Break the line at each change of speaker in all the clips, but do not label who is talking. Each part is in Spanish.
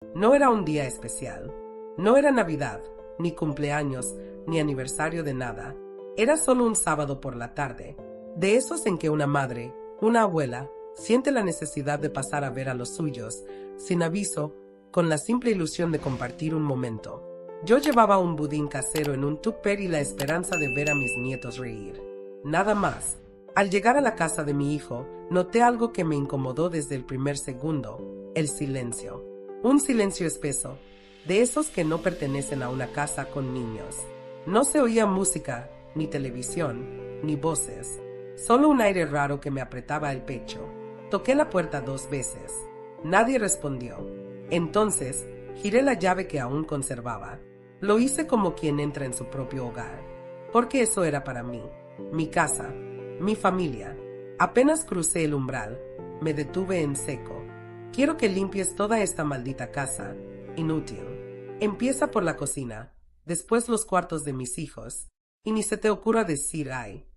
No era un día especial. No era Navidad, ni cumpleaños, ni aniversario de nada. Era solo un sábado por la tarde, de esos en que una madre, una abuela, siente la necesidad de pasar a ver a los suyos, sin aviso, con la simple ilusión de compartir un momento. Yo llevaba un budín casero en un tupper y la esperanza de ver a mis nietos reír. Nada más. Al llegar a la casa de mi hijo, noté algo que me incomodó desde el primer segundo: el silencio. Un silencio espeso, de esos que no pertenecen a una casa con niños. No se oía música, ni televisión, ni voces. Solo un aire raro que me apretaba el pecho. Toqué la puerta 2 veces. Nadie respondió. Entonces, giré la llave que aún conservaba. Lo hice como quien entra en su propio hogar, porque eso era para mí, mi casa, mi familia. Apenas crucé el umbral, me detuve en seco. Quiero que limpies toda esta maldita casa. Inútil. Empieza por la cocina, después los cuartos de mis hijos, y ni se te ocurra decir ay.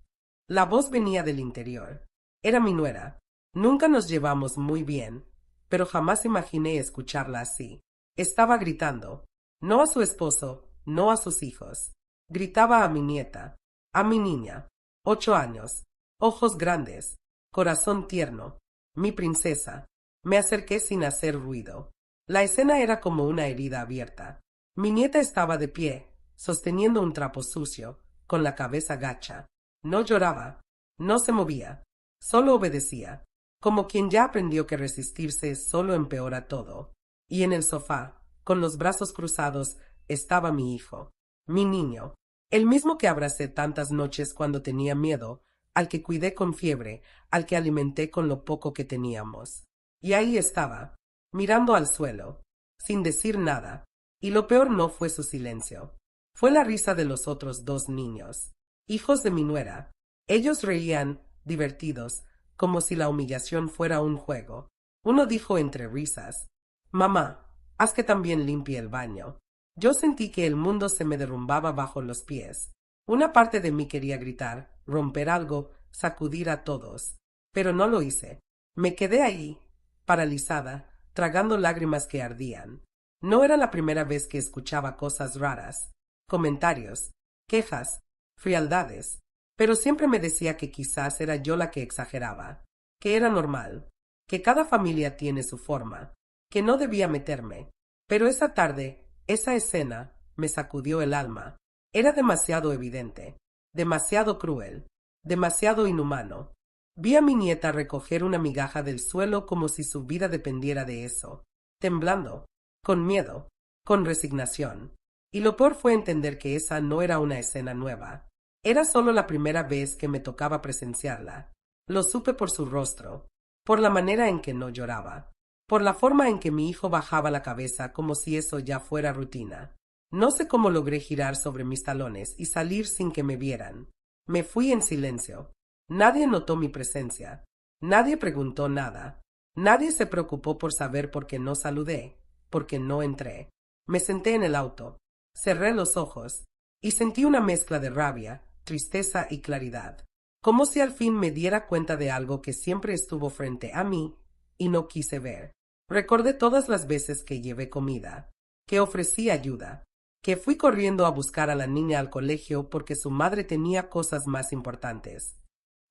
La voz venía del interior. Era mi nuera. Nunca nos llevamos muy bien, pero jamás imaginé escucharla así. Estaba gritando. No a su esposo, no a sus hijos. Gritaba a mi nieta, a mi niña, 8 años, ojos grandes, corazón tierno, mi princesa. Me acerqué sin hacer ruido. La escena era como una herida abierta. Mi nieta estaba de pie, sosteniendo un trapo sucio, con la cabeza gacha. No lloraba, no se movía, solo obedecía, como quien ya aprendió que resistirse solo empeora todo. Y en el sofá, con los brazos cruzados, estaba mi hijo, mi niño, el mismo que abracé tantas noches cuando tenía miedo, al que cuidé con fiebre, al que alimenté con lo poco que teníamos. Y ahí estaba, mirando al suelo, sin decir nada, y lo peor no fue su silencio. Fue la risa de los otros 2 niños, hijos de mi nuera. Ellos reían, divertidos, como si la humillación fuera un juego. Uno dijo entre risas: «Mamá, haz que también limpie el baño». Yo sentí que el mundo se me derrumbaba bajo los pies. Una parte de mí quería gritar, romper algo, sacudir a todos. Pero no lo hice. Me quedé ahí, paralizada, tragando lágrimas que ardían. No era la primera vez que escuchaba cosas raras, comentarios, quejas, frialdades, pero siempre me decía que quizás era yo la que exageraba, que era normal, que cada familia tiene su forma, que no debía meterme. Pero esa tarde, esa escena, me sacudió el alma. Era demasiado evidente, demasiado cruel, demasiado inhumano. Vi a mi nieta recoger una migaja del suelo como si su vida dependiera de eso, temblando, con miedo, con resignación. Y lo peor fue entender que esa no era una escena nueva. Era solo la primera vez que me tocaba presenciarla. Lo supe por su rostro, por la manera en que no lloraba, por la forma en que mi hijo bajaba la cabeza como si eso ya fuera rutina. No sé cómo logré girar sobre mis talones y salir sin que me vieran. Me fui en silencio. Nadie notó mi presencia. Nadie preguntó nada. Nadie se preocupó por saber por qué no saludé, por qué no entré. Me senté en el auto, cerré los ojos y sentí una mezcla de rabia, tristeza y claridad, como si al fin me diera cuenta de algo que siempre estuvo frente a mí y no quise ver. Recordé todas las veces que llevé comida, que ofrecí ayuda, que fui corriendo a buscar a la niña al colegio porque su madre tenía cosas más importantes.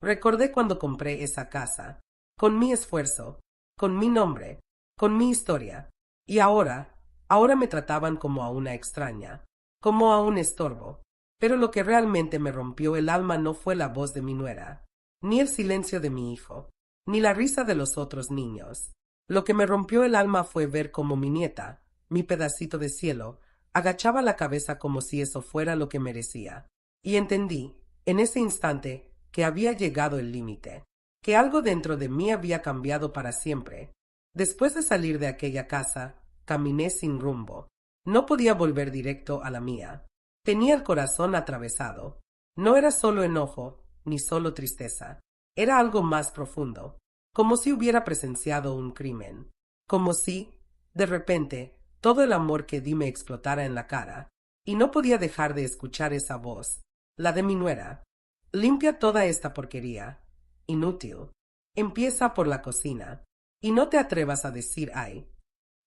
Recordé cuando compré esa casa, con mi esfuerzo, con mi nombre, con mi historia, y ahora me trataban como a una extraña, como a un estorbo. Pero lo que realmente me rompió el alma no fue la voz de mi nuera, ni el silencio de mi hijo, ni la risa de los otros niños. Lo que me rompió el alma fue ver cómo mi nieta, mi pedacito de cielo, agachaba la cabeza como si eso fuera lo que merecía. Y entendí, en ese instante, que había llegado el límite, que algo dentro de mí había cambiado para siempre. Después de salir de aquella casa, caminé sin rumbo. No podía volver directo a la mía. Tenía el corazón atravesado. No era solo enojo, ni solo tristeza. Era algo más profundo, como si hubiera presenciado un crimen, como si, de repente, todo el amor que di me explotara en la cara, y no podía dejar de escuchar esa voz, la de mi nuera. Limpia toda esta porquería. Inútil. Empieza por la cocina. Y no te atrevas a decir ay.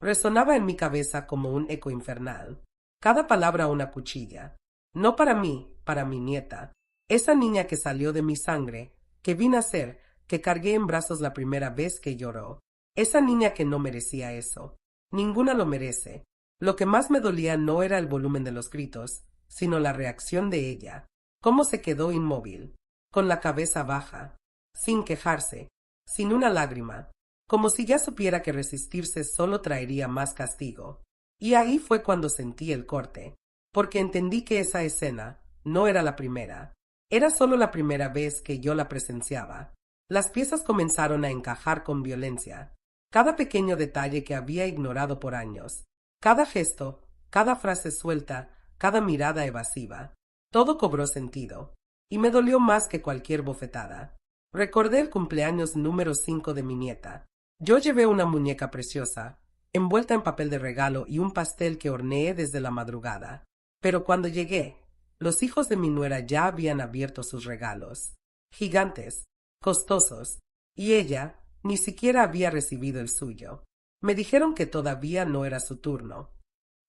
Resonaba en mi cabeza como un eco infernal. Cada palabra una cuchilla. No para mí, para mi nieta. Esa niña que salió de mi sangre, que vi nacer, que cargué en brazos la primera vez que lloró. Esa niña que no merecía eso. Ninguna lo merece. Lo que más me dolía no era el volumen de los gritos, sino la reacción de ella. Cómo se quedó inmóvil, con la cabeza baja, sin quejarse, sin una lágrima, como si ya supiera que resistirse solo traería más castigo. Y ahí fue cuando sentí el corte, porque entendí que esa escena no era la primera. Era solo la primera vez que yo la presenciaba. Las piezas comenzaron a encajar con violencia. Cada pequeño detalle que había ignorado por años, cada gesto, cada frase suelta, cada mirada evasiva, todo cobró sentido, y me dolió más que cualquier bofetada. Recordé el cumpleaños número 5 de mi nieta. Yo llevé una muñeca preciosa, envuelta en papel de regalo y un pastel que horneé desde la madrugada. Pero cuando llegué, los hijos de mi nuera ya habían abierto sus regalos. Gigantes, costosos, y ella ni siquiera había recibido el suyo. Me dijeron que todavía no era su turno.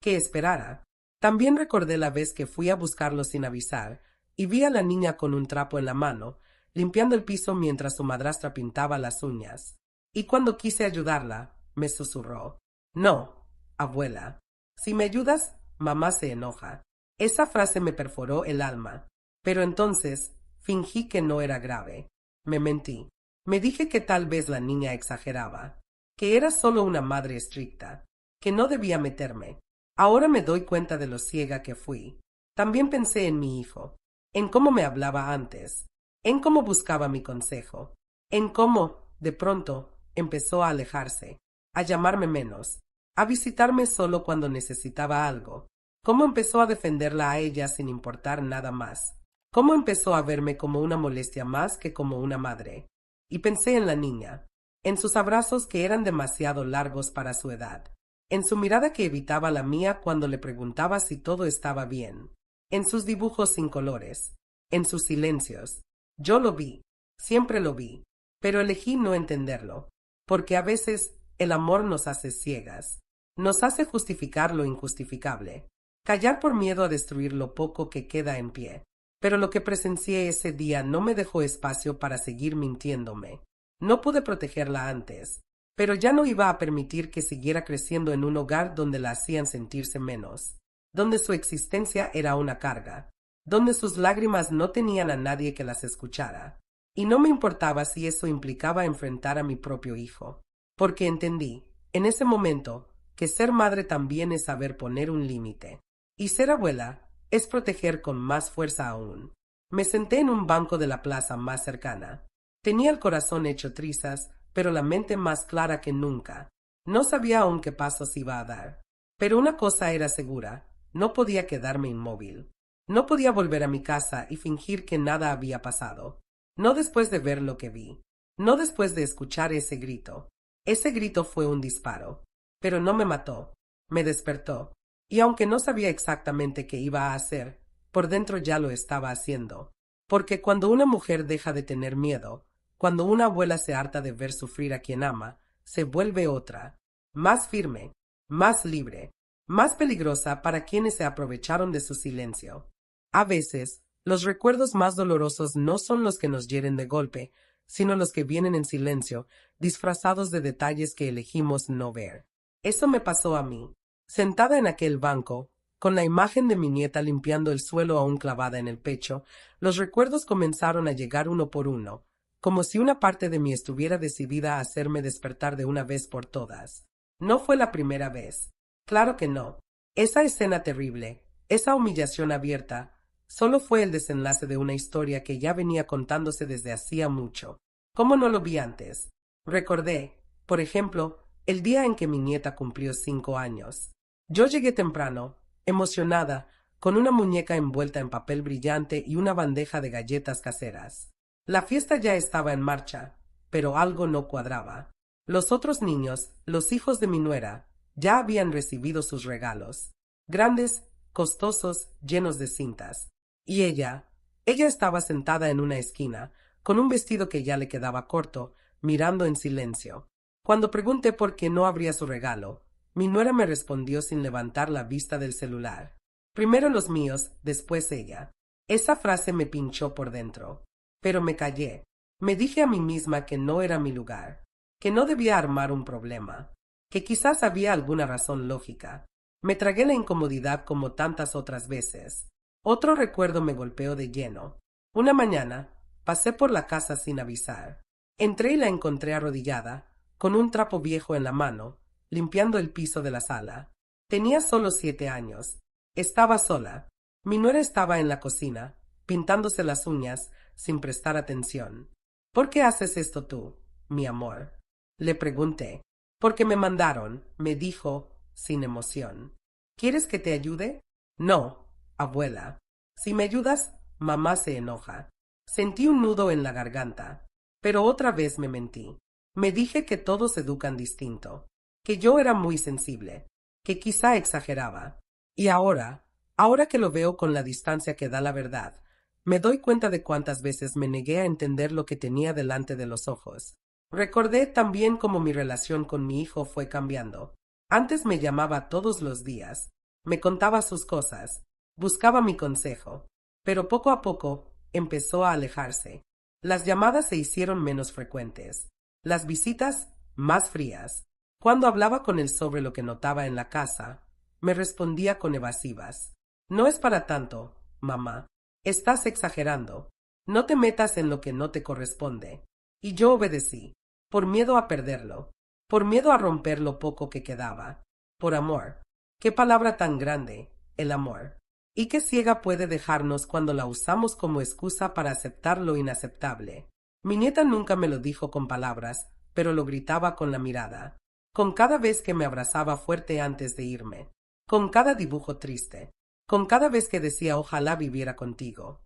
Que esperara. También recordé la vez que fui a buscarlo sin avisar y vi a la niña con un trapo en la mano, limpiando el piso mientras su madrastra pintaba las uñas. Y cuando quise ayudarla, me susurró: «No, abuela. Si me ayudas, mamá se enoja». Esa frase me perforó el alma. Pero entonces fingí que no era grave. Me mentí. Me dije que tal vez la niña exageraba, que era solo una madre estricta, que no debía meterme. Ahora me doy cuenta de lo ciega que fui. También pensé en mi hijo, en cómo me hablaba antes, en cómo buscaba mi consejo, en cómo, de pronto, empezó a alejarse, a llamarme menos, a visitarme solo cuando necesitaba algo, cómo empezó a defenderla a ella sin importar nada más, cómo empezó a verme como una molestia más que como una madre. Y pensé en la niña, en sus abrazos que eran demasiado largos para su edad, en su mirada que evitaba la mía cuando le preguntaba si todo estaba bien, en sus dibujos sin colores, en sus silencios. Yo lo vi, siempre lo vi, pero elegí no entenderlo, porque a veces el amor nos hace ciegas, nos hace justificar lo injustificable, callar por miedo a destruir lo poco que queda en pie. Pero lo que presencié ese día no me dejó espacio para seguir mintiéndome. No pude protegerla antes, pero ya no iba a permitir que siguiera creciendo en un hogar donde la hacían sentirse menos, donde su existencia era una carga, donde sus lágrimas no tenían a nadie que las escuchara. Y no me importaba si eso implicaba enfrentar a mi propio hijo, porque entendí, en ese momento, que ser madre también es saber poner un límite. Y ser abuela es proteger con más fuerza aún. Me senté en un banco de la plaza más cercana. Tenía el corazón hecho trizas, pero la mente más clara que nunca. No sabía aún qué pasos iba a dar. Pero una cosa era segura: no podía quedarme inmóvil. No podía volver a mi casa y fingir que nada había pasado. No después de ver lo que vi. No después de escuchar ese grito. Ese grito fue un disparo. Pero no me mató. Me despertó. Y aunque no sabía exactamente qué iba a hacer, por dentro ya lo estaba haciendo. Porque cuando una mujer deja de tener miedo, cuando una abuela se harta de ver sufrir a quien ama, se vuelve otra, más firme, más libre, más peligrosa para quienes se aprovecharon de su silencio. A veces, los recuerdos más dolorosos no son los que nos hieren de golpe, sino los que vienen en silencio, disfrazados de detalles que elegimos no ver. Eso me pasó a mí. Sentada en aquel banco, con la imagen de mi nieta limpiando el suelo aún clavada en el pecho, los recuerdos comenzaron a llegar uno por uno, como si una parte de mí estuviera decidida a hacerme despertar de una vez por todas. No fue la primera vez. Claro que no. Esa escena terrible, esa humillación abierta, solo fue el desenlace de una historia que ya venía contándose desde hacía mucho. ¿Cómo no lo vi antes? Recordé, por ejemplo, el día en que mi nieta cumplió 5 años. Yo llegué temprano, emocionada, con una muñeca envuelta en papel brillante y una bandeja de galletas caseras. La fiesta ya estaba en marcha, pero algo no cuadraba. Los otros niños, los hijos de mi nuera, ya habían recibido sus regalos, grandes, costosos, llenos de cintas. Y ella estaba sentada en una esquina, con un vestido que ya le quedaba corto, mirando en silencio. Cuando pregunté por qué no abría su regalo, Mi nuera me respondió sin levantar la vista del celular. Primero los míos, después ella. Esa frase me pinchó por dentro. Pero me callé. Me dije a mí misma que no era mi lugar, que no debía armar un problema, que quizás había alguna razón lógica. Me tragué la incomodidad como tantas otras veces. Otro recuerdo me golpeó de lleno. Una mañana, pasé por la casa sin avisar. Entré y la encontré arrodillada, con un trapo viejo en la mano, limpiando el piso de la sala. Tenía solo 7 años. Estaba sola. Mi nuera estaba en la cocina, pintándose las uñas, sin prestar atención. ¿Por qué haces esto tú, mi amor? Le pregunté. Porque me mandaron, me dijo, sin emoción. ¿Quieres que te ayude? No, abuela. Si me ayudas, mamá se enoja. Sentí un nudo en la garganta, pero otra vez me mentí. Me dije que todos educan distinto, que yo era muy sensible, que quizá exageraba. Y ahora que lo veo con la distancia que da la verdad, me doy cuenta de cuántas veces me negué a entender lo que tenía delante de los ojos. Recordé también cómo mi relación con mi hijo fue cambiando. Antes me llamaba todos los días, me contaba sus cosas, buscaba mi consejo, pero poco a poco empezó a alejarse. Las llamadas se hicieron menos frecuentes, las visitas más frías. Cuando hablaba con él sobre lo que notaba en la casa, me respondía con evasivas. No es para tanto, mamá. Estás exagerando. No te metas en lo que no te corresponde. Y yo obedecí, por miedo a perderlo, por miedo a romper lo poco que quedaba. Por amor. Qué palabra tan grande, el amor. Y qué ciega puede dejarnos cuando la usamos como excusa para aceptar lo inaceptable. Mi nieta nunca me lo dijo con palabras, pero lo gritaba con la mirada, con cada vez que me abrazaba fuerte antes de irme, con cada dibujo triste, con cada vez que decía ojalá viviera contigo.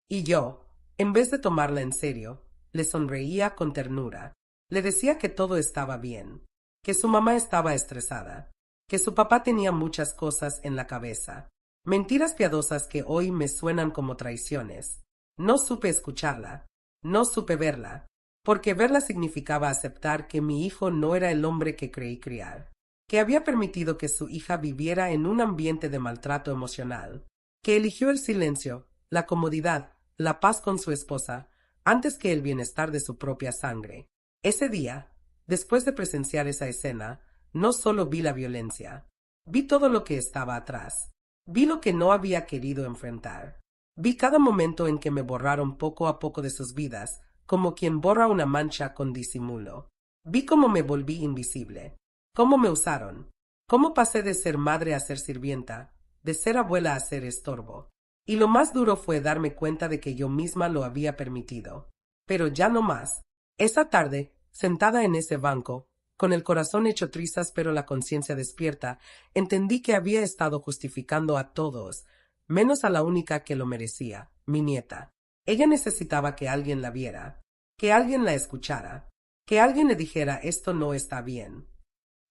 Y yo, en vez de tomarla en serio, le sonreía con ternura. Le decía que todo estaba bien, que su mamá estaba estresada, que su papá tenía muchas cosas en la cabeza, mentiras piadosas que hoy me suenan como traiciones. No supe escucharla, no supe verla, porque verla significaba aceptar que mi hijo no era el hombre que creí criar, que había permitido que su hija viviera en un ambiente de maltrato emocional, que eligió el silencio, la comodidad, la paz con su esposa, antes que el bienestar de su propia sangre. Ese día, después de presenciar esa escena, no solo vi la violencia, vi todo lo que estaba atrás, vi lo que no había querido enfrentar, vi cada momento en que me borraron poco a poco de sus vidas, como quien borra una mancha con disimulo. Vi cómo me volví invisible, cómo me usaron, cómo pasé de ser madre a ser sirvienta, de ser abuela a ser estorbo. Y lo más duro fue darme cuenta de que yo misma lo había permitido. Pero ya no más. Esa tarde, sentada en ese banco, con el corazón hecho trizas pero la conciencia despierta, entendí que había estado justificando a todos, menos a la única que lo merecía, mi nieta. Ella necesitaba que alguien la viera, que alguien la escuchara, que alguien le dijera esto no está bien.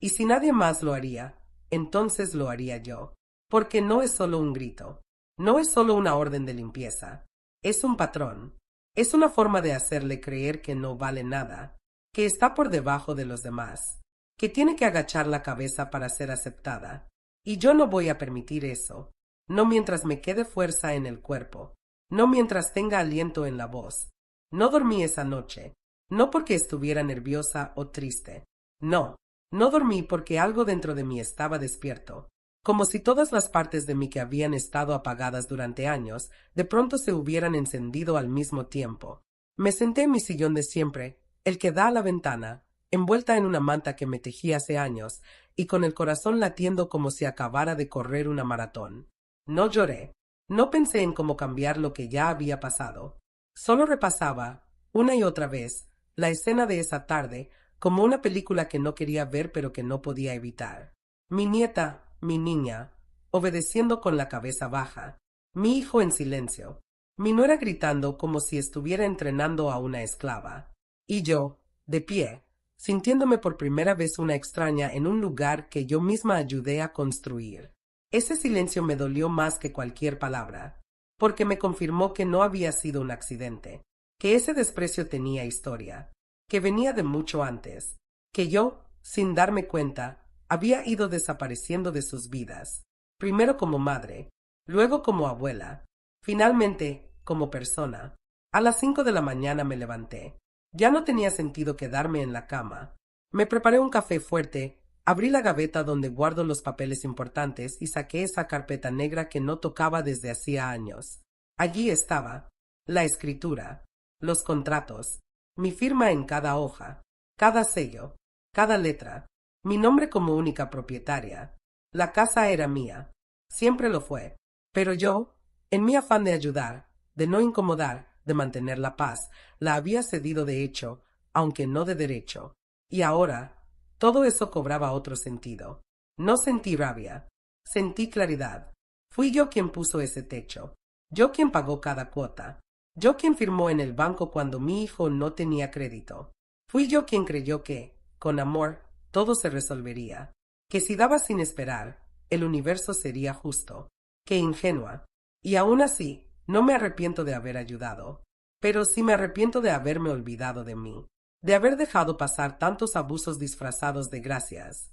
Y si nadie más lo haría, entonces lo haría yo, porque no es solo un grito, no es solo una orden de limpieza, es un patrón, es una forma de hacerle creer que no vale nada, que está por debajo de los demás, que tiene que agachar la cabeza para ser aceptada. Y yo no voy a permitir eso, no mientras me quede fuerza en el cuerpo, no mientras tenga aliento en la voz. No dormí esa noche, no porque estuviera nerviosa o triste, no dormí porque algo dentro de mí estaba despierto, como si todas las partes de mí que habían estado apagadas durante años, de pronto se hubieran encendido al mismo tiempo. Me senté en mi sillón de siempre, el que da a la ventana, envuelta en una manta que me tejí hace años, y con el corazón latiendo como si acabara de correr una maratón. No lloré, no pensé en cómo cambiar lo que ya había pasado. Solo repasaba, una y otra vez, la escena de esa tarde, como una película que no quería ver pero que no podía evitar. Mi nieta, mi niña, obedeciendo con la cabeza baja, mi hijo en silencio, mi nuera gritando como si estuviera entrenando a una esclava, y yo, de pie, sintiéndome por primera vez una extraña en un lugar que yo misma ayudé a construir. Ese silencio me dolió más que cualquier palabra, porque me confirmó que no había sido un accidente, que ese desprecio tenía historia, que venía de mucho antes, que yo, sin darme cuenta, había ido desapareciendo de sus vidas, primero como madre, luego como abuela, finalmente como persona. A las 5 de la mañana me levanté. Ya no tenía sentido quedarme en la cama. Me preparé un café fuerte, abrí la gaveta donde guardo los papeles importantes y saqué esa carpeta negra que no tocaba desde hacía años. Allí estaba la escritura, los contratos, mi firma en cada hoja, cada sello, cada letra, mi nombre como única propietaria. La casa era mía, siempre lo fue, pero yo, en mi afán de ayudar, de no incomodar, de mantener la paz, la había cedido de hecho, aunque no de derecho. Y ahora, todo eso cobraba otro sentido. No sentí rabia, sentí claridad. Fui yo quien puso ese techo, yo quien pagó cada cuota, yo quien firmó en el banco cuando mi hijo no tenía crédito. Fui yo quien creyó que, con amor, todo se resolvería, que si daba sin esperar, el universo sería justo, que ingenua. Y aún así, no me arrepiento de haber ayudado, pero sí me arrepiento de haberme olvidado de mí, de haber dejado pasar tantos abusos disfrazados de gracias,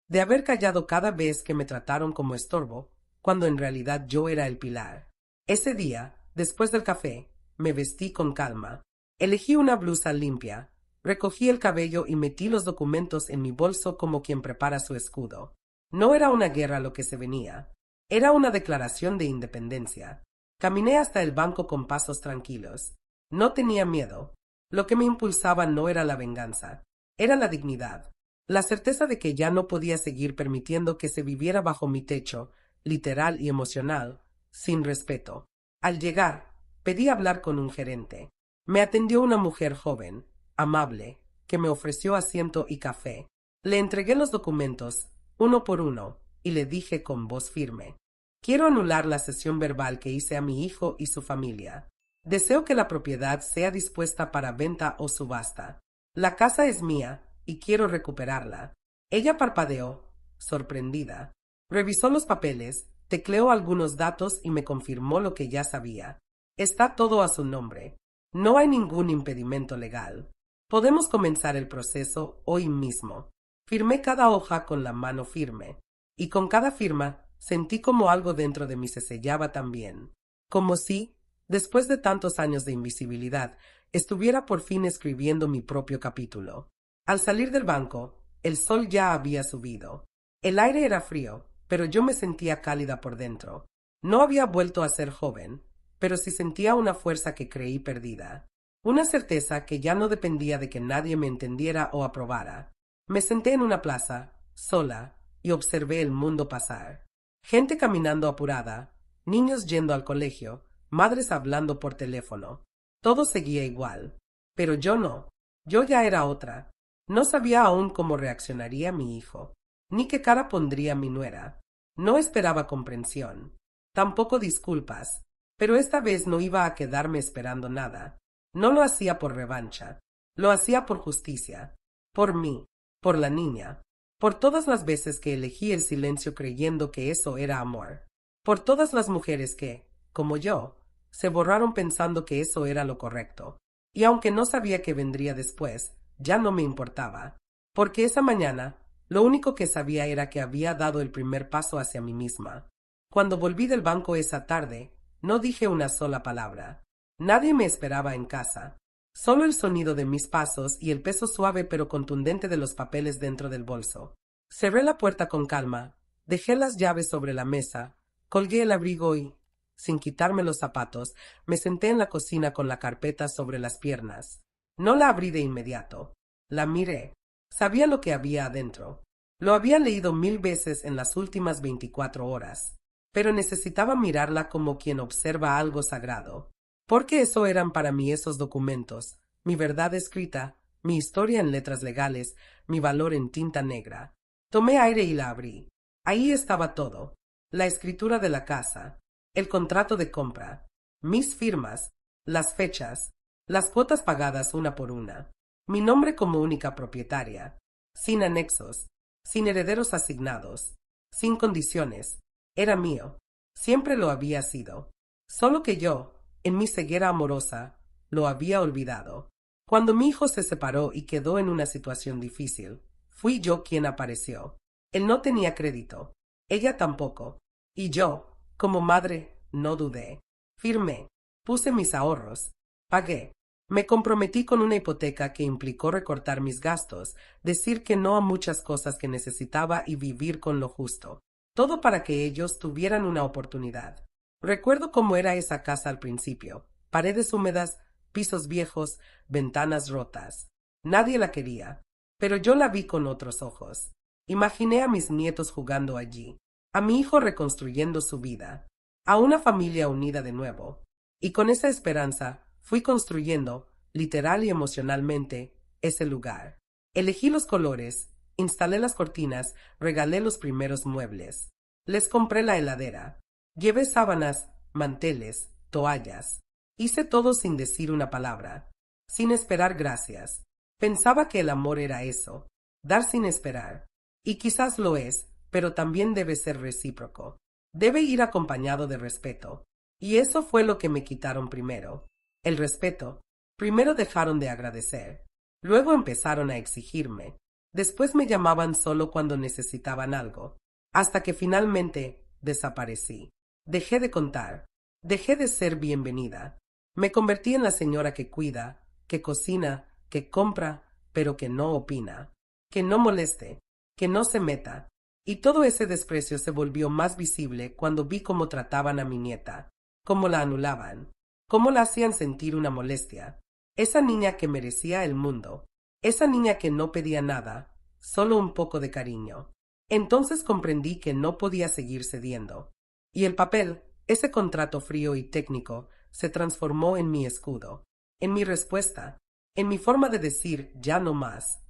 de haber callado cada vez que me trataron como estorbo, cuando en realidad yo era el pilar. Ese día, después del café, me vestí con calma. Elegí una blusa limpia, recogí el cabello y metí los documentos en mi bolso como quien prepara su escudo. No era una guerra lo que se venía, era una declaración de independencia. Caminé hasta el banco con pasos tranquilos. No tenía miedo. Lo que me impulsaba no era la venganza, era la dignidad, la certeza de que ya no podía seguir permitiendo que se viviera bajo mi techo, literal y emocional, sin respeto. Al llegar, pedí hablar con un gerente. Me atendió una mujer joven, amable, que me ofreció asiento y café. Le entregué los documentos, uno por uno, y le dije con voz firme: quiero anular la cesión verbal que hice a mi hijo y su familia. Deseo que la propiedad sea dispuesta para venta o subasta. La casa es mía y quiero recuperarla. Ella parpadeó, sorprendida. Revisó los papeles, tecleó algunos datos y me confirmó lo que ya sabía. Está todo a su nombre. No hay ningún impedimento legal. Podemos comenzar el proceso hoy mismo. Firmé cada hoja con la mano firme, y con cada firma sentí como algo dentro de mí se sellaba también, como si, después de tantos años de invisibilidad, estuviera por fin escribiendo mi propio capítulo. Al salir del banco, el sol ya había subido. El aire era frío, pero yo me sentía cálida por dentro. No había vuelto a ser joven, pero sí sentía una fuerza que creí perdida. Una certeza que ya no dependía de que nadie me entendiera o aprobara. Me senté en una plaza, sola, y observé el mundo pasar. Gente caminando apurada, niños yendo al colegio, madres hablando por teléfono. Todo seguía igual. Pero yo no. Yo ya era otra. No sabía aún cómo reaccionaría mi hijo, ni qué cara pondría mi nuera. No esperaba comprensión, tampoco disculpas, pero esta vez no iba a quedarme esperando nada. No lo hacía por revancha, lo hacía por justicia, por mí, por la niña, por todas las veces que elegí el silencio creyendo que eso era amor, por todas las mujeres que, como yo, se borraron pensando que eso era lo correcto. Y aunque no sabía qué vendría después, ya no me importaba, porque esa mañana lo único que sabía era que había dado el primer paso hacia mí misma. Cuando volví del banco esa tarde, no dije una sola palabra. Nadie me esperaba en casa. Solo el sonido de mis pasos y el peso suave pero contundente de los papeles dentro del bolso. Cerré la puerta con calma, dejé las llaves sobre la mesa, colgué el abrigo y, sin quitarme los zapatos, me senté en la cocina con la carpeta sobre las piernas. No la abrí de inmediato. La miré. Sabía lo que había adentro. Lo había leído 1000 veces en las últimas 24 horas. Pero necesitaba mirarla como quien observa algo sagrado. Porque eso eran para mí esos documentos, mi verdad escrita, mi historia en letras legales, mi valor en tinta negra. Tomé aire y la abrí. Ahí estaba todo. La escritura de la casa, el contrato de compra, mis firmas, las fechas, las cuotas pagadas una por una, mi nombre como única propietaria, sin anexos, sin herederos asignados, sin condiciones. Era mío. Siempre lo había sido. Solo que yo, en mi ceguera amorosa, lo había olvidado. Cuando mi hijo se separó y quedó en una situación difícil, fui yo quien apareció. Él no tenía crédito. Ella tampoco. Y yo, como madre, no dudé. Firmé. Puse mis ahorros. Pagué. Me comprometí con una hipoteca que implicó recortar mis gastos, decir que no a muchas cosas que necesitaba y vivir con lo justo. Todo para que ellos tuvieran una oportunidad. Recuerdo cómo era esa casa al principio. Paredes húmedas, pisos viejos, ventanas rotas. Nadie la quería, pero yo la vi con otros ojos. Imaginé a mis nietos jugando allí, a mi hijo reconstruyendo su vida, a una familia unida de nuevo. Y con esa esperanza fui construyendo, literal y emocionalmente, ese lugar. Elegí los colores, instalé las cortinas, regalé los primeros muebles. Les compré la heladera. Llevé sábanas, manteles, toallas. Hice todo sin decir una palabra, sin esperar gracias. Pensaba que el amor era eso, dar sin esperar. Y quizás lo es, pero también debe ser recíproco. Debe ir acompañado de respeto. Y eso fue lo que me quitaron primero. El respeto. Primero dejaron de agradecer. Luego empezaron a exigirme. Después me llamaban solo cuando necesitaban algo. Hasta que finalmente desaparecí. Dejé de contar. Dejé de ser bienvenida. Me convertí en la señora que cuida, que cocina, que compra, pero que no opina, que no moleste, que no se meta. Y todo ese desprecio se volvió más visible cuando vi cómo trataban a mi nieta, cómo la anulaban, cómo la hacían sentir una molestia. Esa niña que merecía el mundo, esa niña que no pedía nada, solo un poco de cariño. Entonces comprendí que no podía seguir cediendo. Y el papel, ese contrato frío y técnico, se transformó en mi escudo, en mi respuesta, en mi forma de decir ya no más.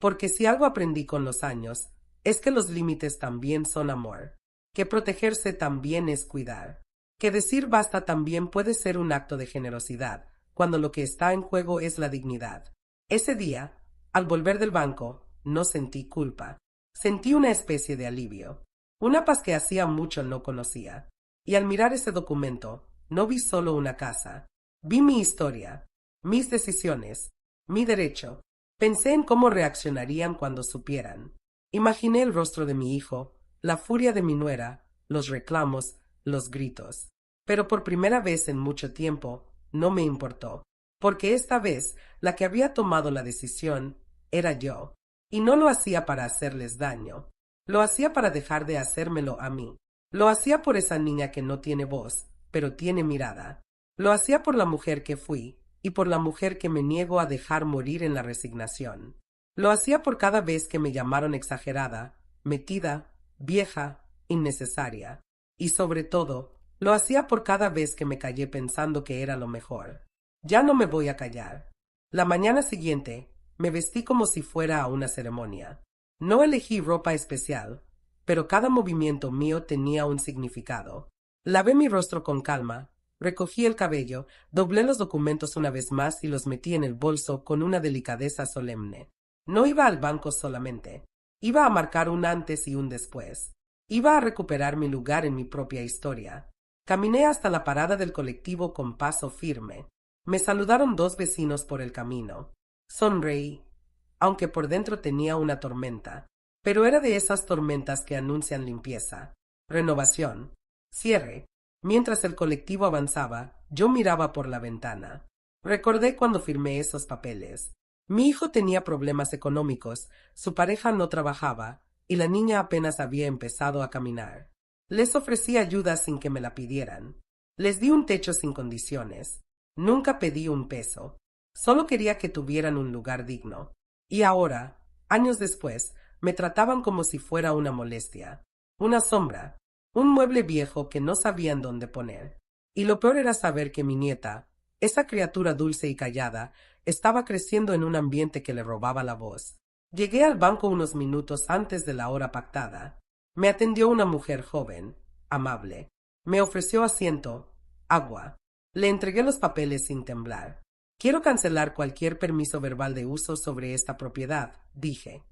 Porque si algo aprendí con los años, es que los límites también son amor, que protegerse también es cuidar, que decir basta también puede ser un acto de generosidad, cuando lo que está en juego es la dignidad. Ese día, al volver del banco, no sentí culpa, sentí una especie de alivio, una paz que hacía mucho no conocía. Y al mirar ese documento, no vi solo una casa, vi mi historia, mis decisiones, mi derecho. Pensé en cómo reaccionarían cuando supieran. Imaginé el rostro de mi hijo, la furia de mi nuera, los reclamos, los gritos. Pero por primera vez en mucho tiempo, no me importó, porque esta vez la que había tomado la decisión era yo, y no lo hacía para hacerles daño, lo hacía para dejar de hacérmelo a mí. Lo hacía por esa niña que no tiene voz, pero tiene mirada. Lo hacía por la mujer que fui y por la mujer que me niego a dejar morir en la resignación. Lo hacía por cada vez que me llamaron exagerada, metida, vieja, innecesaria. Y sobre todo, lo hacía por cada vez que me callé pensando que era lo mejor. Ya no me voy a callar. La mañana siguiente, me vestí como si fuera a una ceremonia. No elegí ropa especial, pero cada movimiento mío tenía un significado. Lavé mi rostro con calma, recogí el cabello, doblé los documentos una vez más y los metí en el bolso con una delicadeza solemne. No iba al banco solamente. Iba a marcar un antes y un después. Iba a recuperar mi lugar en mi propia historia. Caminé hasta la parada del colectivo con paso firme. Me saludaron dos vecinos por el camino. Sonreí, aunque por dentro tenía una tormenta. Pero era de esas tormentas que anuncian limpieza, renovación, cierre. Mientras el colectivo avanzaba, yo miraba por la ventana. Recordé cuando firmé esos papeles. Mi hijo tenía problemas económicos, su pareja no trabajaba, y la niña apenas había empezado a caminar. Les ofrecí ayuda sin que me la pidieran. Les di un techo sin condiciones. Nunca pedí un peso. Solo quería que tuvieran un lugar digno. Y ahora, años después, me trataban como si fuera una molestia, una sombra, un mueble viejo que no sabían dónde poner. Y lo peor era saber que mi nieta, esa criatura dulce y callada, estaba creciendo en un ambiente que le robaba la voz. Llegué al banco unos minutos antes de la hora pactada. Me atendió una mujer joven, amable. Me ofreció asiento, agua. Le entregué los papeles sin temblar. Quiero cancelar cualquier permiso verbal de uso sobre esta propiedad, dije.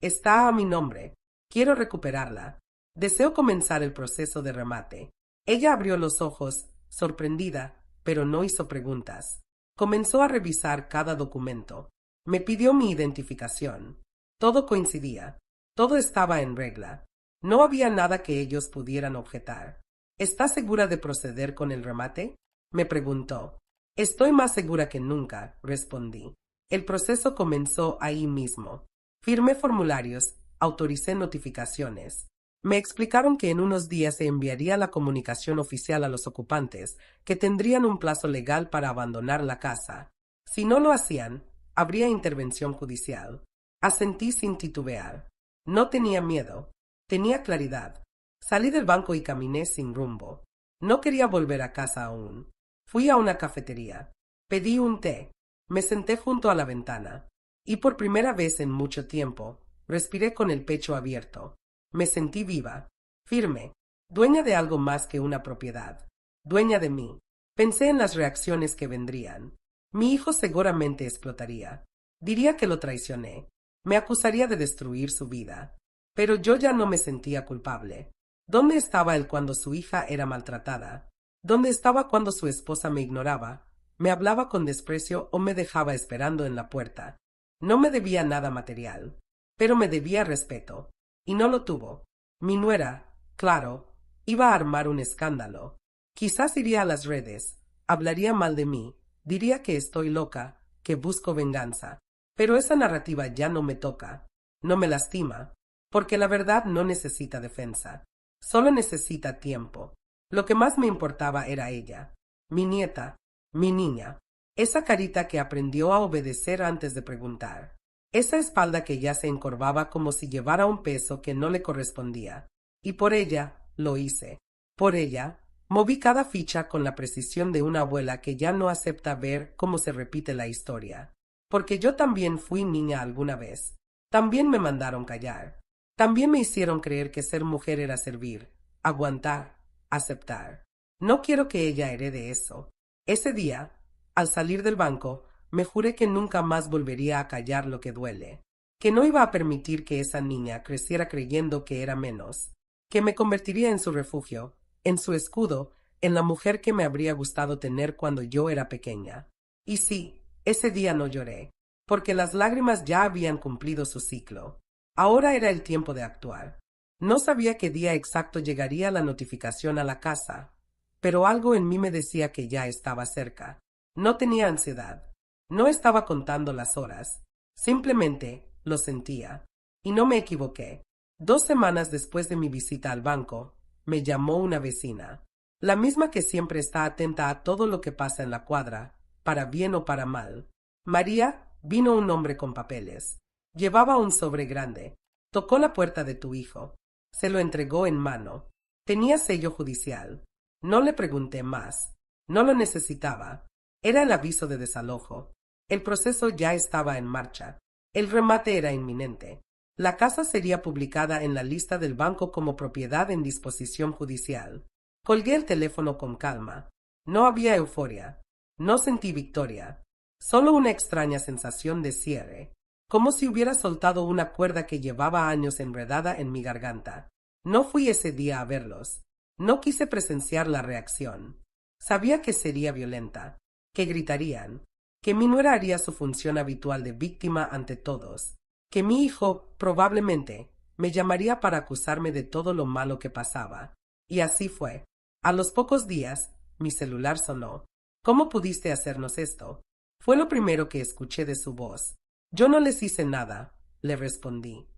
Está a mi nombre. Quiero recuperarla. Deseo comenzar el proceso de remate. Ella abrió los ojos, sorprendida, pero no hizo preguntas. Comenzó a revisar cada documento. Me pidió mi identificación. Todo coincidía. Todo estaba en regla. No había nada que ellos pudieran objetar. ¿Estás segura de proceder con el remate? Me preguntó. Estoy más segura que nunca, respondí. El proceso comenzó ahí mismo. Firmé formularios, autoricé notificaciones. Me explicaron que en unos días se enviaría la comunicación oficial a los ocupantes, que tendrían un plazo legal para abandonar la casa. Si no lo hacían, habría intervención judicial. Asentí sin titubear. No tenía miedo, tenía claridad. Salí del banco y caminé sin rumbo. No quería volver a casa aún. Fui a una cafetería. Pedí un té. Me senté junto a la ventana. Y por primera vez en mucho tiempo, respiré con el pecho abierto. Me sentí viva, firme, dueña de algo más que una propiedad. Dueña de mí. Pensé en las reacciones que vendrían. Mi hijo seguramente explotaría. Diría que lo traicioné. Me acusaría de destruir su vida. Pero yo ya no me sentía culpable. ¿Dónde estaba él cuando su hija era maltratada? ¿Dónde estaba cuando su esposa me ignoraba, me hablaba con desprecio o me dejaba esperando en la puerta? No me debía nada material, pero me debía respeto, y no lo tuvo. Mi nuera, claro, iba a armar un escándalo. Quizás iría a las redes, hablaría mal de mí, diría que estoy loca, que busco venganza. Pero esa narrativa ya no me toca, no me lastima, porque la verdad no necesita defensa, solo necesita tiempo. Lo que más me importaba era ella, mi nieta, mi niña, esa carita que aprendió a obedecer antes de preguntar, esa espalda que ya se encorvaba como si llevara un peso que no le correspondía. Y por ella lo hice. Por ella moví cada ficha con la precisión de una abuela que ya no acepta ver cómo se repite la historia. Porque yo también fui niña alguna vez. También me mandaron callar. También me hicieron creer que ser mujer era servir, aguantar, aceptar. No quiero que ella herede eso. Ese día, al salir del banco, me juré que nunca más volvería a callar lo que duele, que no iba a permitir que esa niña creciera creyendo que era menos, que me convertiría en su refugio, en su escudo, en la mujer que me habría gustado tener cuando yo era pequeña. Y sí, ese día no lloré, porque las lágrimas ya habían cumplido su ciclo. Ahora era el tiempo de actuar. No sabía qué día exacto llegaría la notificación a la casa, pero algo en mí me decía que ya estaba cerca. No tenía ansiedad. No estaba contando las horas. Simplemente lo sentía. Y no me equivoqué. 2 semanas después de mi visita al banco, me llamó una vecina, la misma que siempre está atenta a todo lo que pasa en la cuadra, para bien o para mal. María, vino un hombre con papeles. Llevaba un sobre grande. Tocó la puerta de tu hijo. Se lo entregó en mano. Tenía sello judicial. No le pregunté más. No lo necesitaba. Era el aviso de desalojo. El proceso ya estaba en marcha. El remate era inminente. La casa sería publicada en la lista del banco como propiedad en disposición judicial. Colgué el teléfono con calma. No había euforia. No sentí victoria. Solo una extraña sensación de cierre, como si hubiera soltado una cuerda que llevaba años enredada en mi garganta. No fui ese día a verlos. No quise presenciar la reacción. Sabía que sería violenta, que gritarían, que mi nuera haría su función habitual de víctima ante todos, que mi hijo, probablemente, me llamaría para acusarme de todo lo malo que pasaba. Y así fue. A los pocos días, mi celular sonó. ¿Cómo pudiste hacernos esto? Fue lo primero que escuché de su voz. Yo no les hice nada, le respondí.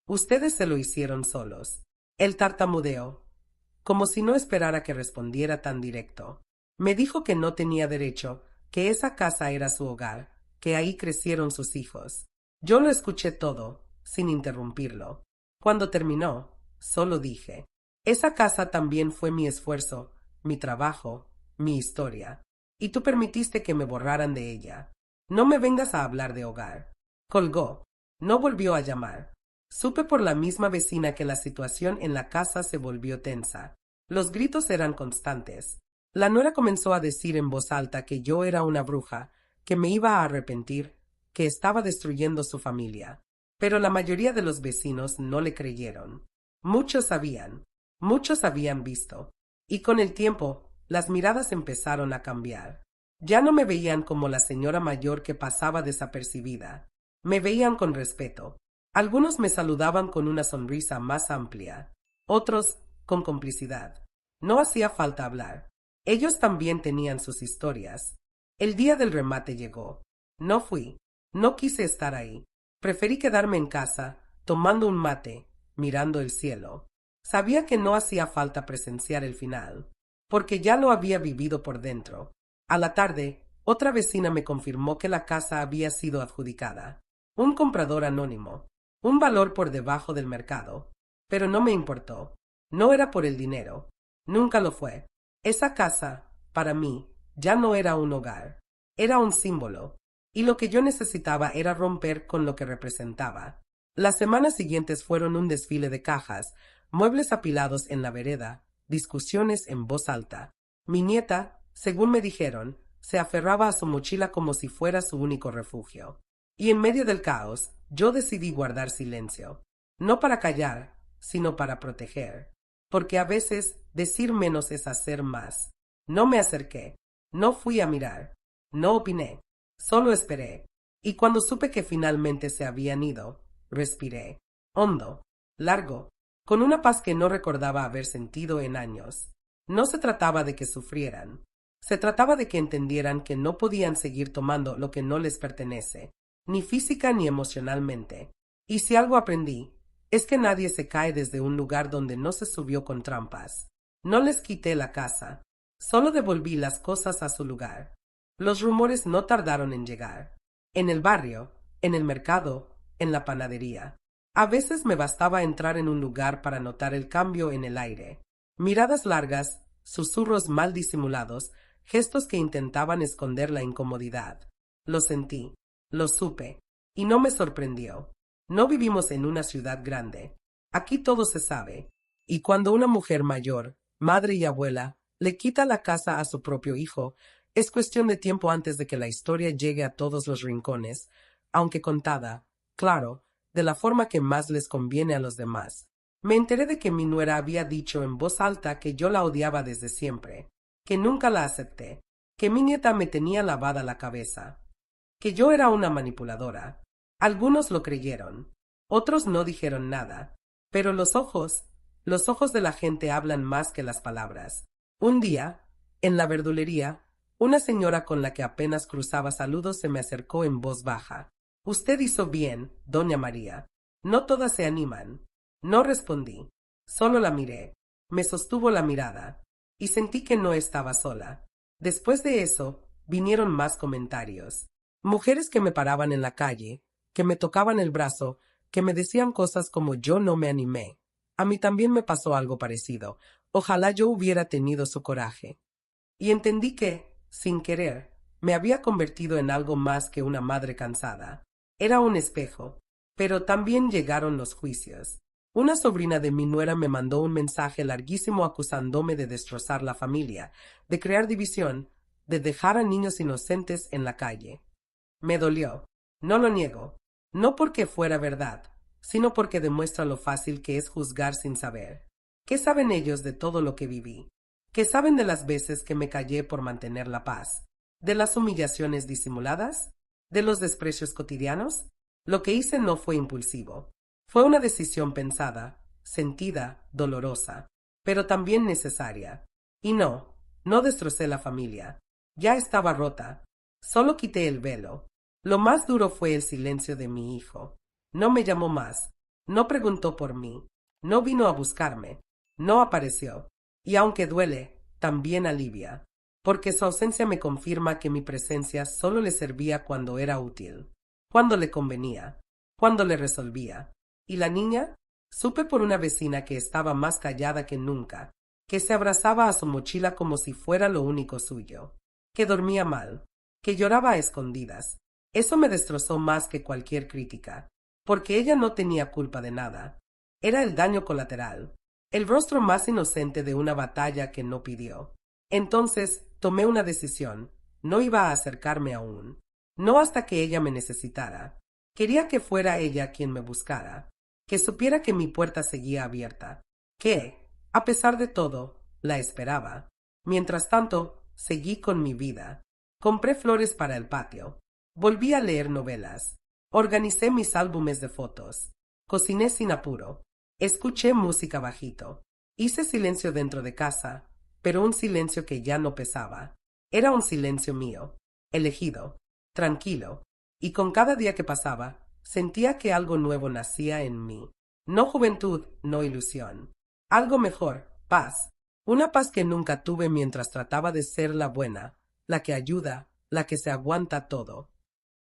Ustedes se lo hicieron solos. Él tartamudeó, como si no esperara que respondiera tan directo. Me dijo que no tenía derecho, que esa casa era su hogar, que ahí crecieron sus hijos. Yo lo escuché todo, sin interrumpirlo. Cuando terminó, solo dije, esa casa también fue mi esfuerzo, mi trabajo, mi historia. Y tú permitiste que me borraran de ella. No me vengas a hablar de hogar. Colgó. No volvió a llamar. Supe por la misma vecina que la situación en la casa se volvió tensa. Los gritos eran constantes. La nuera comenzó a decir en voz alta que yo era una bruja, que me iba a arrepentir, que estaba destruyendo su familia. Pero la mayoría de los vecinos no le creyeron. Muchos habían visto. Y con el tiempo, las miradas empezaron a cambiar. Ya no me veían como la señora mayor que pasaba desapercibida. Me veían con respeto. Algunos me saludaban con una sonrisa más amplia, otros con complicidad. No hacía falta hablar. Ellos también tenían sus historias. El día del remate llegó. No fui. No quise estar ahí. Preferí quedarme en casa, tomando un mate, mirando el cielo. Sabía que no hacía falta presenciar el final, porque ya lo había vivido por dentro. A la tarde, otra vecina me confirmó que la casa había sido adjudicada. Un comprador anónimo. Un valor por debajo del mercado. Pero no me importó. No era por el dinero. Nunca lo fue. Esa casa, para mí, ya no era un hogar. Era un símbolo. Y lo que yo necesitaba era romper con lo que representaba. Las semanas siguientes fueron un desfile de cajas, muebles apilados en la vereda, discusiones en voz alta. Mi nieta, según me dijeron, se aferraba a su mochila como si fuera su único refugio. Y en medio del caos, yo decidí guardar silencio. No para callar, sino para proteger. Porque a veces decir menos es hacer más. No me acerqué, no fui a mirar, no opiné, solo esperé. Y cuando supe que finalmente se habían ido, respiré, hondo, largo, con una paz que no recordaba haber sentido en años. No se trataba de que sufrieran, se trataba de que entendieran que no podían seguir tomando lo que no les pertenece, ni física ni emocionalmente. Y si algo aprendí, es que nadie se cae desde un lugar donde no se subió con trampas. No les quité la casa, solo devolví las cosas a su lugar. Los rumores no tardaron en llegar. En el barrio, en el mercado, en la panadería. A veces me bastaba entrar en un lugar para notar el cambio en el aire. Miradas largas, susurros mal disimulados, gestos que intentaban esconder la incomodidad. Lo sentí, lo supe, y no me sorprendió. No vivimos en una ciudad grande. Aquí todo se sabe. Y cuando una mujer mayor, madre y abuela, le quita la casa a su propio hijo, es cuestión de tiempo antes de que la historia llegue a todos los rincones, aunque contada, claro, de la forma que más les conviene a los demás. Me enteré de que mi nuera había dicho en voz alta que yo la odiaba desde siempre, que nunca la acepté, que mi nieta me tenía lavada la cabeza, que yo era una manipuladora. Algunos lo creyeron, otros no dijeron nada, pero los ojos de la gente hablan más que las palabras. Un día, en la verdulería, una señora con la que apenas cruzaba saludos se me acercó en voz baja. Usted hizo bien, doña María. No todas se animan. No respondí. Solo la miré. Me sostuvo la mirada. Y sentí que no estaba sola. Después de eso, vinieron más comentarios. Mujeres que me paraban en la calle, que me tocaban el brazo, que me decían cosas como yo no me animé. A mí también me pasó algo parecido. Ojalá yo hubiera tenido su coraje. Y entendí que, sin querer, me había convertido en algo más que una madre cansada. Era un espejo, pero también llegaron los juicios. Una sobrina de mi nuera me mandó un mensaje larguísimo acusándome de destrozar la familia, de crear división, de dejar a niños inocentes en la calle. Me dolió, no lo niego, no porque fuera verdad, sino porque demuestra lo fácil que es juzgar sin saber. ¿Qué saben ellos de todo lo que viví? ¿Qué saben de las veces que me callé por mantener la paz? ¿De las humillaciones disimuladas? ¿De los desprecios cotidianos? Lo que hice no fue impulsivo. Fue una decisión pensada, sentida, dolorosa, pero también necesaria. Y no destrocé la familia. Ya estaba rota. Solo quité el velo. Lo más duro fue el silencio de mi hijo. No me llamó más. No preguntó por mí. No vino a buscarme. No apareció. Y aunque duele, también alivia, porque su ausencia me confirma que mi presencia solo le servía cuando era útil, cuando le convenía, cuando le resolvía. ¿Y la niña? Supe por una vecina que estaba más callada que nunca, que se abrazaba a su mochila como si fuera lo único suyo, que dormía mal, que lloraba a escondidas. Eso me destrozó más que cualquier crítica, porque ella no tenía culpa de nada. Era el daño colateral. El rostro más inocente de una batalla que no pidió. Entonces tomé una decisión. No iba a acercarme aún. No hasta que ella me necesitara. Quería que fuera ella quien me buscara. Que supiera que mi puerta seguía abierta. Que, a pesar de todo, la esperaba. Mientras tanto, seguí con mi vida. Compré flores para el patio. Volví a leer novelas. Organicé mis álbumes de fotos. Cociné sin apuro. Escuché música bajito. Hice silencio dentro de casa, pero un silencio que ya no pesaba. Era un silencio mío, elegido, tranquilo, y con cada día que pasaba, sentía que algo nuevo nacía en mí. No juventud, no ilusión. Algo mejor, paz. Una paz que nunca tuve mientras trataba de ser la buena, la que ayuda, la que se aguanta todo.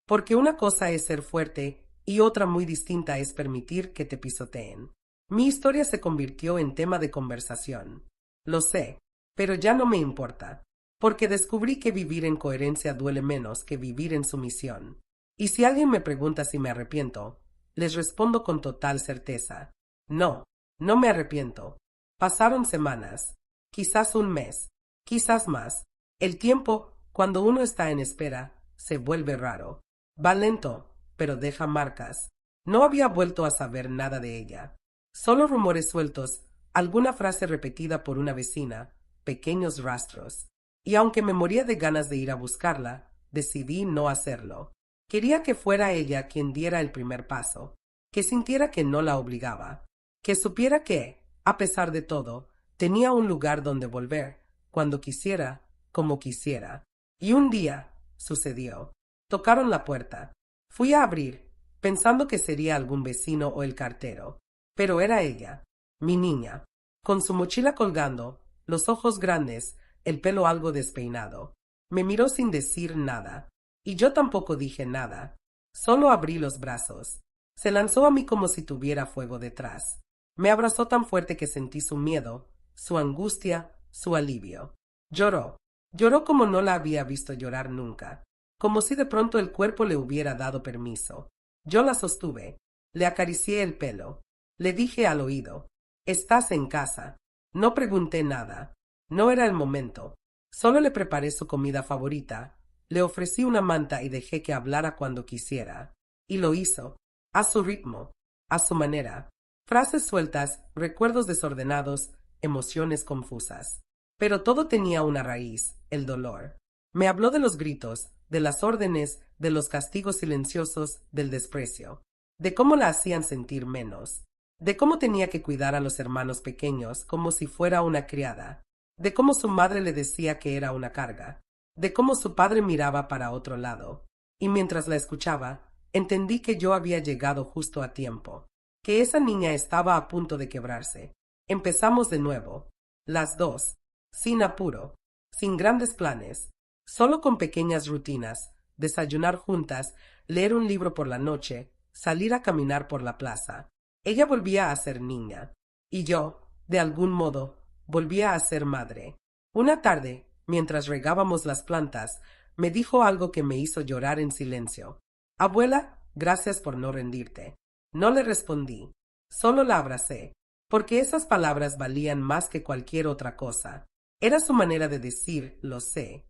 Porque una cosa es ser fuerte y otra muy distinta es permitir que te pisoteen. Mi historia se convirtió en tema de conversación. Lo sé, pero ya no me importa, porque descubrí que vivir en coherencia duele menos que vivir en sumisión. Y si alguien me pregunta si me arrepiento, les respondo con total certeza. No, no me arrepiento. Pasaron semanas, quizás un mes, quizás más. El tiempo, cuando uno está en espera, se vuelve raro. Va lento, pero deja marcas. No había vuelto a saber nada de ella. Solo rumores sueltos, alguna frase repetida por una vecina, pequeños rastros. Y aunque me moría de ganas de ir a buscarla, decidí no hacerlo. Quería que fuera ella quien diera el primer paso, que sintiera que no la obligaba, que supiera que, a pesar de todo, tenía un lugar donde volver, cuando quisiera, como quisiera. Y un día, sucedió. Tocaron la puerta. Fui a abrir, pensando que sería algún vecino o el cartero. Pero era ella, mi niña, con su mochila colgando, los ojos grandes, el pelo algo despeinado. Me miró sin decir nada. Y yo tampoco dije nada. Solo abrí los brazos. Se lanzó a mí como si tuviera fuego detrás. Me abrazó tan fuerte que sentí su miedo, su angustia, su alivio. Lloró. Lloró como no la había visto llorar nunca, como si de pronto el cuerpo le hubiera dado permiso. Yo la sostuve, le acaricié el pelo, le dije al oído, «Estás en casa». No pregunté nada, no era el momento. Solo le preparé su comida favorita, le ofrecí una manta y dejé que hablara cuando quisiera. Y lo hizo, a su ritmo, a su manera. Frases sueltas, recuerdos desordenados, emociones confusas. Pero todo tenía una raíz, el dolor. Me habló de los gritos, de las órdenes, de los castigos silenciosos, del desprecio, de cómo la hacían sentir menos, de cómo tenía que cuidar a los hermanos pequeños como si fuera una criada, de cómo su madre le decía que era una carga, de cómo su padre miraba para otro lado. Y mientras la escuchaba, entendí que yo había llegado justo a tiempo, que esa niña estaba a punto de quebrarse. Empezamos de nuevo, las dos, sin apuro, sin grandes planes, solo con pequeñas rutinas, desayunar juntas, leer un libro por la noche, salir a caminar por la plaza. Ella volvía a ser niña, y yo, de algún modo, volvía a ser madre. Una tarde, mientras regábamos las plantas, me dijo algo que me hizo llorar en silencio. «Abuela, gracias por no rendirte». No le respondí, solo la abracé, porque esas palabras valían más que cualquier otra cosa. Era su manera de decir, lo sé.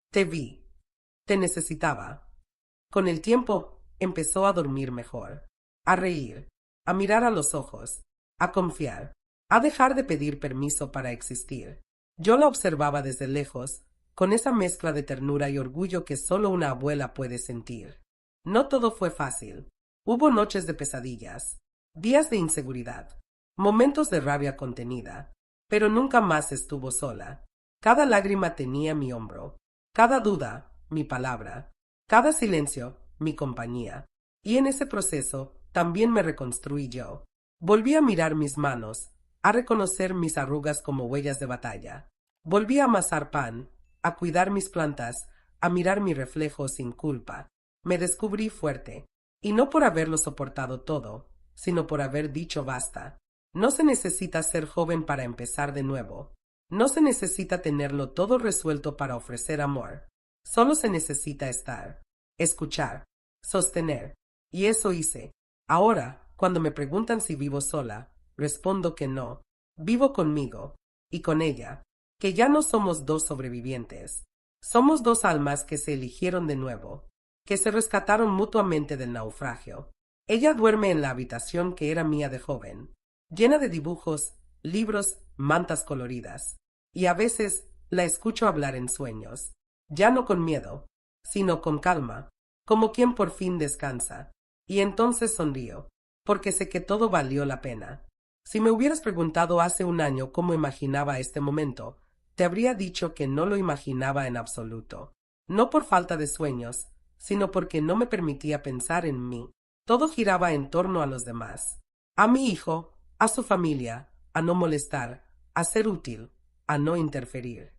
Te vi. Te necesitaba. Con el tiempo, empezó a dormir mejor, a reír, a mirar a los ojos, a confiar, a dejar de pedir permiso para existir. Yo la observaba desde lejos, con esa mezcla de ternura y orgullo que solo una abuela puede sentir. No todo fue fácil. Hubo noches de pesadillas, días de inseguridad, momentos de rabia contenida, pero nunca más estuvo sola. Cada lágrima tenía mi hombro, cada duda, mi palabra, cada silencio, mi compañía. Y en ese proceso también me reconstruí yo. Volví a mirar mis manos, a reconocer mis arrugas como huellas de batalla. Volví a amasar pan, a cuidar mis plantas, a mirar mi reflejo sin culpa. Me descubrí fuerte, y no por haberlo soportado todo, sino por haber dicho basta. No se necesita ser joven para empezar de nuevo. No se necesita tenerlo todo resuelto para ofrecer amor. Solo se necesita estar, escuchar, sostener. Y eso hice. Ahora, cuando me preguntan si vivo sola, respondo que no. Vivo conmigo, y con ella, que ya no somos dos sobrevivientes. Somos dos almas que se eligieron de nuevo, que se rescataron mutuamente del naufragio. Ella duerme en la habitación que era mía de joven, llena de dibujos, libros, mantas coloridas, y a veces la escucho hablar en sueños, ya no con miedo, sino con calma, como quien por fin descansa, y entonces sonrío, porque sé que todo valió la pena. Si me hubieras preguntado hace un año cómo imaginaba este momento, te habría dicho que no lo imaginaba en absoluto. No por falta de sueños, sino porque no me permitía pensar en mí. Todo giraba en torno a los demás. A mi hijo, a su familia, a no molestar, a ser útil, a no interferir.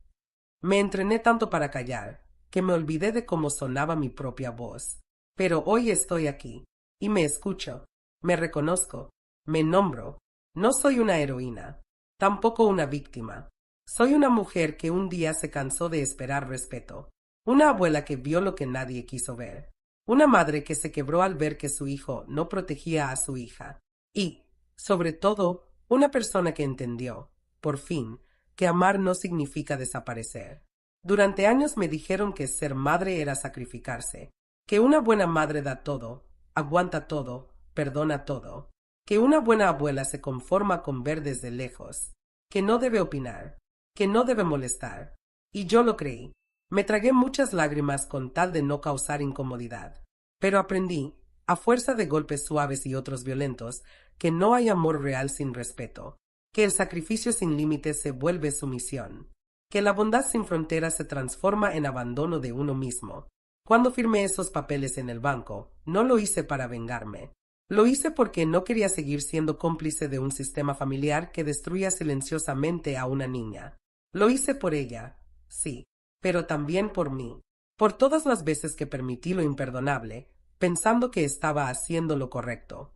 Me entrené tanto para callar, que me olvidé de cómo sonaba mi propia voz. Pero hoy estoy aquí, y me escucho, me reconozco, me nombro. No soy una heroína, tampoco una víctima. Soy una mujer que un día se cansó de esperar respeto, una abuela que vio lo que nadie quiso ver, una madre que se quebró al ver que su hijo no protegía a su hija, y, sobre todo, una persona que entendió, por fin, que amar no significa desaparecer. Durante años me dijeron que ser madre era sacrificarse, que una buena madre da todo, aguanta todo, perdona todo, que una buena abuela se conforma con ver desde lejos, que no debe opinar, que no debe molestar. Y yo lo creí. Me tragué muchas lágrimas con tal de no causar incomodidad. Pero aprendí, a fuerza de golpes suaves y otros violentos, que no hay amor real sin respeto, que el sacrificio sin límites se vuelve sumisión, que la bondad sin fronteras se transforma en abandono de uno mismo. Cuando firmé esos papeles en el banco, no lo hice para vengarme. Lo hice porque no quería seguir siendo cómplice de un sistema familiar que destruía silenciosamente a una niña. Lo hice por ella, sí, pero también por mí, por todas las veces que permití lo imperdonable, pensando que estaba haciendo lo correcto.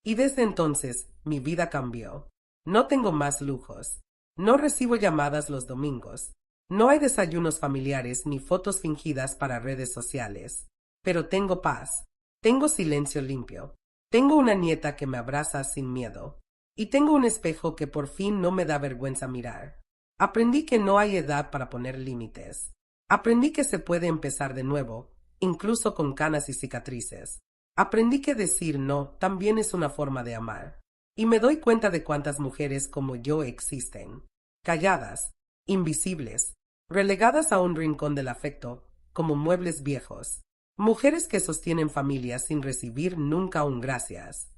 Y desde entonces mi vida cambió. No tengo más lujos. No recibo llamadas los domingos. No hay desayunos familiares ni fotos fingidas para redes sociales. Pero tengo paz. Tengo silencio limpio. Tengo una nieta que me abraza sin miedo. Y tengo un espejo que por fin no me da vergüenza mirar. Aprendí que no hay edad para poner límites. Aprendí que se puede empezar de nuevo, incluso con canas y cicatrices. Aprendí que decir no también es una forma de amar. Y me doy cuenta de cuántas mujeres como yo existen. Calladas, invisibles, relegadas a un rincón del afecto, como muebles viejos. Mujeres que sostienen familias sin recibir nunca un gracias.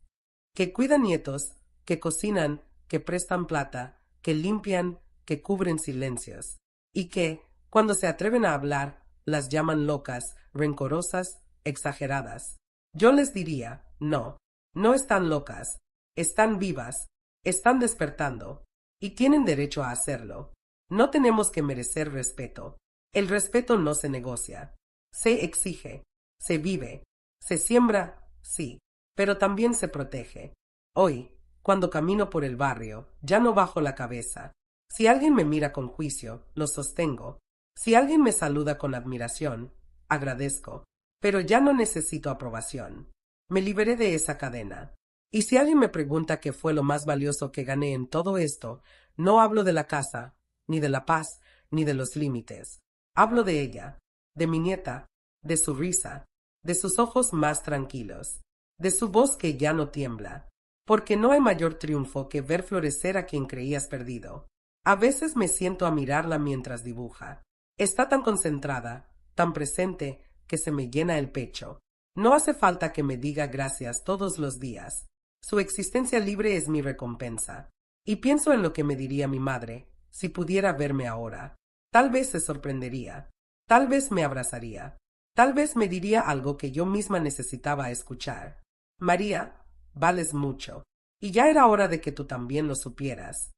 Que cuidan nietos, que cocinan, que prestan plata, que limpian, que cubren silencios. Y que, cuando se atreven a hablar, las llaman locas, rencorosas, exageradas. Yo les diría, no, no están locas, están vivas, están despertando, y tienen derecho a hacerlo. No tenemos que merecer respeto. El respeto no se negocia. Se exige, se vive, se siembra, sí, pero también se protege. Hoy, cuando camino por el barrio, ya no bajo la cabeza. Si alguien me mira con juicio, lo sostengo. Si alguien me saluda con admiración, agradezco. Pero ya no necesito aprobación. Me liberé de esa cadena. Y si alguien me pregunta qué fue lo más valioso que gané en todo esto, no hablo de la casa, ni de la paz, ni de los límites. Hablo de ella, de mi nieta, de su risa, de sus ojos más tranquilos, de su voz que ya no tiembla. Porque no hay mayor triunfo que ver florecer a quien creías perdido. A veces me siento a mirarla mientras dibuja. Está tan concentrada, tan presente, que se me llena el pecho. No hace falta que me diga gracias todos los días. Su existencia libre es mi recompensa. Y pienso en lo que me diría mi madre, si pudiera verme ahora. Tal vez se sorprendería. Tal vez me abrazaría. Tal vez me diría algo que yo misma necesitaba escuchar. María, vales mucho. Y ya era hora de que tú también lo supieras.